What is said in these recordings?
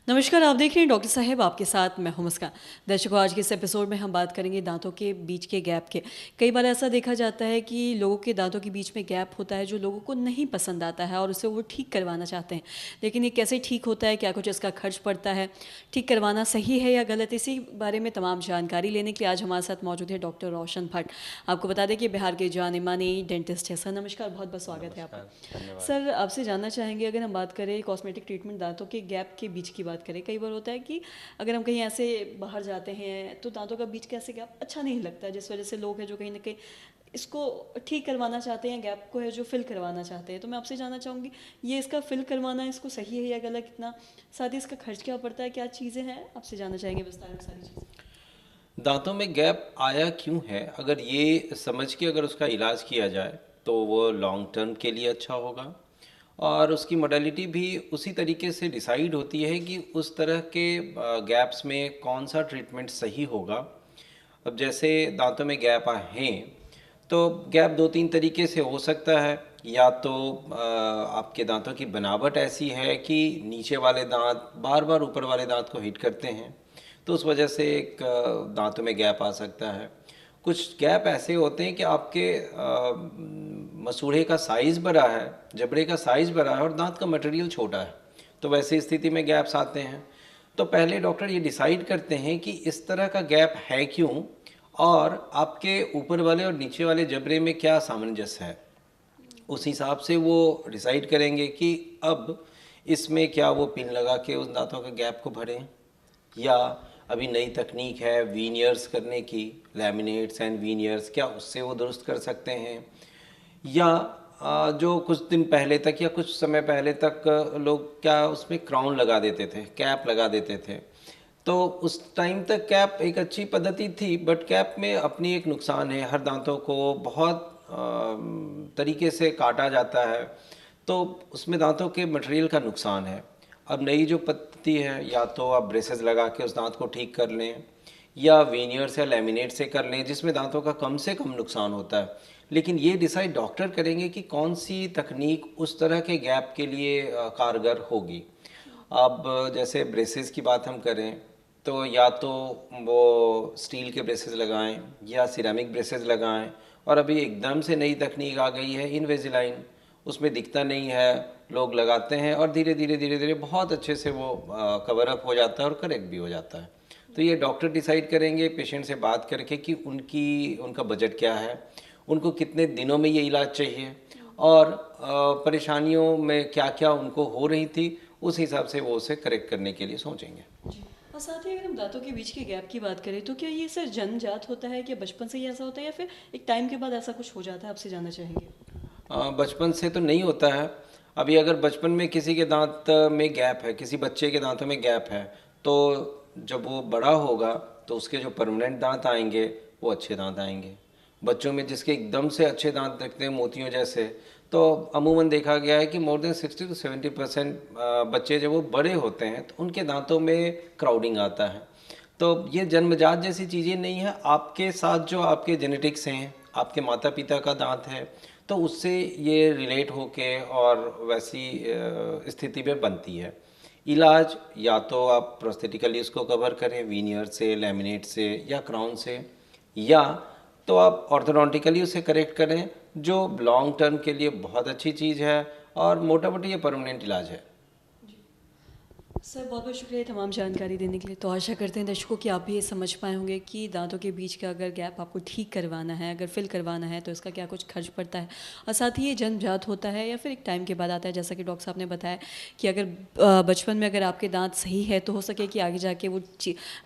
नमस्कार, आप देख रहे हैं डॉक्टर साहब आपके साथ मैं हूं मुस्कान। दर्शकों, आज के इस एपिसोड में हम बात करेंगे दांतों के बीच के गैप के। कई बार ऐसा देखा जाता है कि लोगों के दांतों के बीच में गैप होता है जो लोगों को नहीं पसंद आता है और उसे वो ठीक करवाना चाहते हैं, लेकिन ये कैसे ठीक होता है, क्या कुछ इसका खर्च पड़ता है, ठीक करवाना सही है या गलत, इसी बारे में तमाम जानकारी लेने के लिए आज हमारे साथ मौजूद है डॉक्टर रोशन भट्ट। आपको बता दें कि बिहार के जाने माने डेंटिस्ट है। सर नमस्कार, बहुत बहुत स्वागत है आपका। सर आपसे जानना चाहेंगे, अगर हम बात करें कॉस्मेटिक ट्रीटमेंट दांतों के गैप के बीच की बात करें, कई बार होता है कि अगर हम कहीं ऐसे बाहर जाते हैं तो दांतों का बीच कैसे गैप अच्छा नहीं लगता है, जिस वजह से लोग हैं जो कहीं ना कहीं इसको ठीक करवाना चाहते हैं, गैप को है जो फिल करवाना चाहते हैं। तो मैं आपसे जानना चाहूँगी, ये इसका फिल करवाना इसको सही है या गलत, कितना, साथ ही इसका खर्च क्या पड़ता है, क्या चीज़ें हैं, आपसे जानना चाहेंगे विस्तार में सारी चीज़ें। दांतों में गैप आया क्यों है, अगर ये समझ के अगर उसका इलाज किया जाए तो वो लॉन्ग टर्म के लिए अच्छा होगा और उसकी मोडालिटी भी उसी तरीके से डिसाइड होती है कि उस तरह के गैप्स में कौन सा ट्रीटमेंट सही होगा। अब जैसे दांतों में गैप हैं तो गैप दो तीन तरीके से हो सकता है। या तो आपके दांतों की बनावट ऐसी है कि नीचे वाले दांत बार बार ऊपर वाले दांत को हिट करते हैं, तो उस वजह से एक दांतों में गैप आ सकता है। कुछ गैप ऐसे होते हैं कि आपके मसूड़े का साइज़ बड़ा है, जबड़े का साइज़ बड़ा है और दांत का मटेरियल छोटा है, तो वैसी स्थिति में गैप्स आते हैं। तो पहले डॉक्टर ये डिसाइड करते हैं कि इस तरह का गैप है क्यों और आपके ऊपर वाले और नीचे वाले जबड़े में क्या सामंजस्य है। उस हिसाब से वो डिसाइड करेंगे कि अब इसमें क्या वो पिन लगा के उस दांतों के गैप को भरें, या अभी नई तकनीक है वीनियर्स करने की, लैमिनेट्स एंड वीनियर्स, क्या उससे वो दुरुस्त कर सकते हैं। या जो कुछ दिन पहले तक या कुछ समय पहले तक लोग क्या उसमें क्राउन लगा देते थे, कैप लगा देते थे, तो उस टाइम तक कैप एक अच्छी पद्धति थी, बट कैप में अपनी एक नुकसान है। हर दांतों को बहुत तरीके से काटा जाता है, तो उसमें दांतों के मटेरियल का नुकसान है। अब नई जो पद्धति है, या तो आप ब्रेसेस लगा के उस दांत को ठीक कर लें या वीनियर्स या लैमिनेट से कर लें, जिसमें दांतों का कम से कम नुकसान होता है। लेकिन ये डिसाइड डॉक्टर करेंगे कि कौन सी तकनीक उस तरह के गैप के लिए कारगर होगी। अब जैसे ब्रेसेस की बात हम करें तो या तो वो स्टील के ब्रेसेस लगाएं या सिरेमिक ब्रेसेस लगाएं, और अभी एकदम से नई तकनीक आ गई है इनविजिलाइन, उसमें दिखता नहीं है, लोग लगाते हैं और धीरे धीरे धीरे धीरे बहुत अच्छे से वो कवर अप हो जाता है और करेक्ट भी हो जाता है। तो ये डॉक्टर डिसाइड करेंगे पेशेंट से बात करके कि उनका बजट क्या है, उनको कितने दिनों में ये इलाज चाहिए और परेशानियों में क्या क्या उनको हो रही थी, उस हिसाब से वो उसे करेक्ट करने के लिए सोचेंगे। और साथ ही अगर हम दांतों के बीच के गैप की बात करें तो क्या ये सर जन्मजात होता है, कि बचपन से ही ऐसा होता है या फिर एक टाइम के बाद ऐसा कुछ हो जाता है, आपसे जानना चाहेंगे। बचपन से तो नहीं होता है। अभी अगर बचपन में किसी के दांत में गैप है, किसी बच्चे के दांतों में गैप है, तो जब वो बड़ा होगा तो उसके जो परमानेंट दांत आएंगे वो अच्छे दांत आएंगे। बच्चों में जिसके एकदम से अच्छे दांत दिखते हैं मोतियों जैसे, तो अमूमन देखा गया है कि मोर देन 60 to 70% बच्चे जब वो बड़े होते हैं तो उनके दांतों में क्राउडिंग आता है। तो ये जन्मजात जैसी चीज़ें नहीं है, आपके साथ जो आपके जेनेटिक्स हैं, आपके माता पिता का दांत है, तो उससे ये रिलेट होके और वैसी स्थिति में बनती है। इलाज या तो आप प्रोस्थेटिकली उसको कवर करें वीनियर से, लैमिनेट से या क्राउन से, या तो आप ऑर्थोडोंटिकली उसे करेक्ट करें, जो लॉन्ग टर्म के लिए बहुत अच्छी चीज़ है और मोटा मोटी ये परमानेंट इलाज है। सर बहुत बहुत शुक्रिया तमाम जानकारी देने के लिए। तो आशा करते हैं दर्शकों कि आप भी ये समझ पाए होंगे कि दांतों के बीच का अगर गैप आपको ठीक करवाना है, अगर फिल करवाना है, तो इसका क्या कुछ खर्च पड़ता है और साथ ही ये जन्मजात होता है या फिर एक टाइम के बाद आता है। जैसा कि डॉक्टर साहब ने बताया कि अगर बचपन में अगर आपके दांत सही है तो हो सके कि आगे जाके वो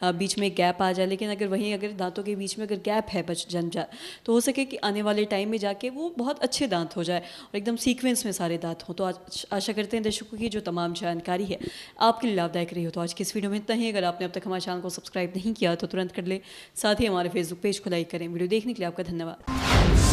बीच में गैप आ जाए, लेकिन अगर वहीं अगर दांतों के बीच में अगर गैप है जन्मजात, तो हो सके कि आने वाले टाइम में जाके वो बहुत अच्छे दांत हो जाए और एकदम सीक्वेंस में सारे दांत हों। तो आशा करते हैं दर्शकों की जो तमाम जानकारी है आपके लिए लाभदायक रही हो। तो आज की इस वीडियो में इतना ही। अगर आपने अब तक हमारे चैनल को सब्सक्राइब नहीं किया तो तुरंत कर ले, साथ ही हमारे फेसबुक पेज को लाइक करें। वीडियो देखने के लिए आपका धन्यवाद।